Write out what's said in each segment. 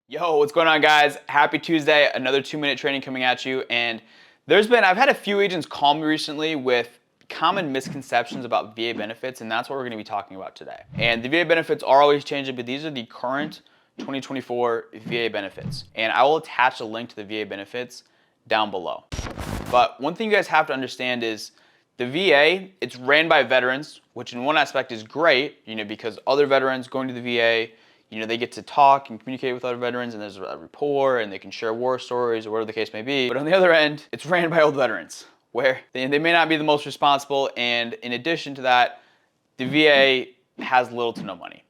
Yo, what's going on, guys? Happy Tuesday. Another 2-minute training coming at you. And I've had a few agents call me recently with common misconceptions about VA benefits, and that's what we're going to be talking about today. And the VA benefits are always changing, but these are the current 2024 VA benefits. And I will attach a link to the VA benefits down below. But one thing you guys have to understand is the VA, it's ran by veterans, which in one aspect is great, because other veterans going to the VA, they get to talk and communicate with other veterans, and there's a rapport, and they can share war stories or whatever the case may be. But on the other end, it's ran by old veterans, where they may not be the most responsible, and in addition to that, the VA has little to no money.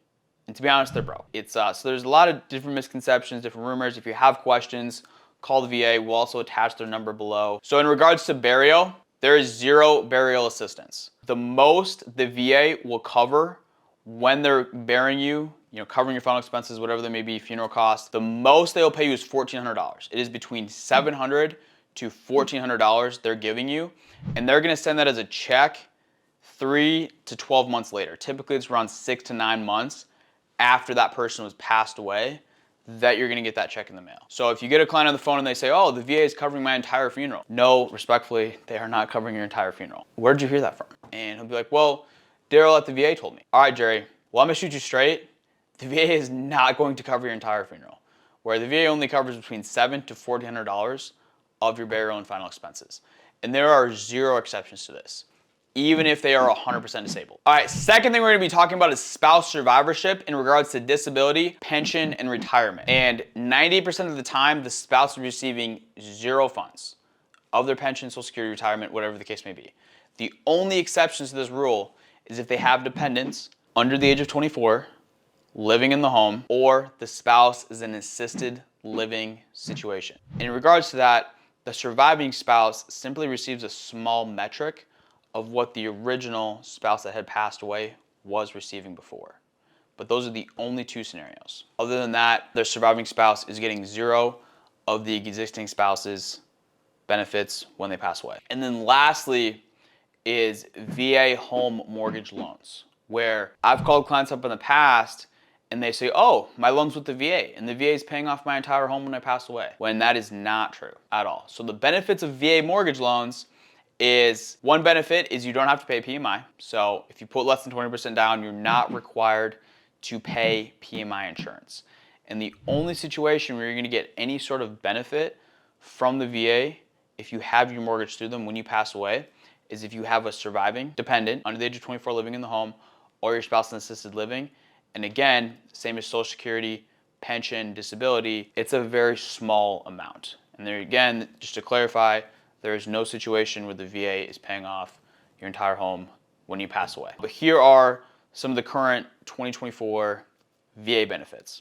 And to be honest, they're broke. So there's a lot of different misconceptions, different rumors. If you have questions, call the VA. We'll also attach their number below. So in regards to burial, there is zero burial assistance. The most the VA will cover when they're burying you, covering your final expenses, whatever they may be, funeral costs, the most they'll pay you is $1,400. It is between $700 to $1,400 they're giving you, and they're gonna send that as a check 3 to 12 months later. Typically, it's around 6 to 9 months after that person was passed away that you're gonna get that check in the mail. So if you get a client on the phone and they say, oh, the VA is covering my entire funeral. No, respectfully, they are not covering your entire funeral. Where'd you hear that from? And he'll be like, well, Daryl at the VA told me. All right, Jerry, well, I'm gonna shoot you straight. The VA is not going to cover your entire funeral, where the VA only covers between $700 to $1,400 of your burial and final expenses. And there are zero exceptions to this, even if they are 100% disabled. All right, second thing we're gonna be talking about is spouse survivorship in regards to disability, pension, and retirement. And 90% of the time, the spouse is receiving zero funds of their pension, Social Security, retirement, whatever the case may be. The only exceptions to this rule is if they have dependents under the age of 24, living in the home, or the spouse is in an assisted living situation. In regards to that, the surviving spouse simply receives a small metric of what the original spouse that had passed away was receiving before. But those are the only two scenarios. Other than that, their surviving spouse is getting zero of the existing spouse's benefits when they pass away. And then lastly is VA home mortgage loans, where I've called clients up in the past and they say, oh, my loan's with the VA, and the VA is paying off my entire home when I pass away, when that is not true at all. So the benefits of VA mortgage loans is, one benefit is you don't have to pay PMI. So if you put less than 20% down, you're not required to pay PMI insurance. And the only situation where you're gonna get any sort of benefit from the VA, if you have your mortgage through them when you pass away, is if you have a surviving dependent under the age of 24 living in the home, or your spouse in assisted living. And again, same as Social Security, pension, disability, it's a very small amount. And there again, just to clarify, there is no situation where the VA is paying off your entire home when you pass away. But here are some of the current 2024 VA benefits.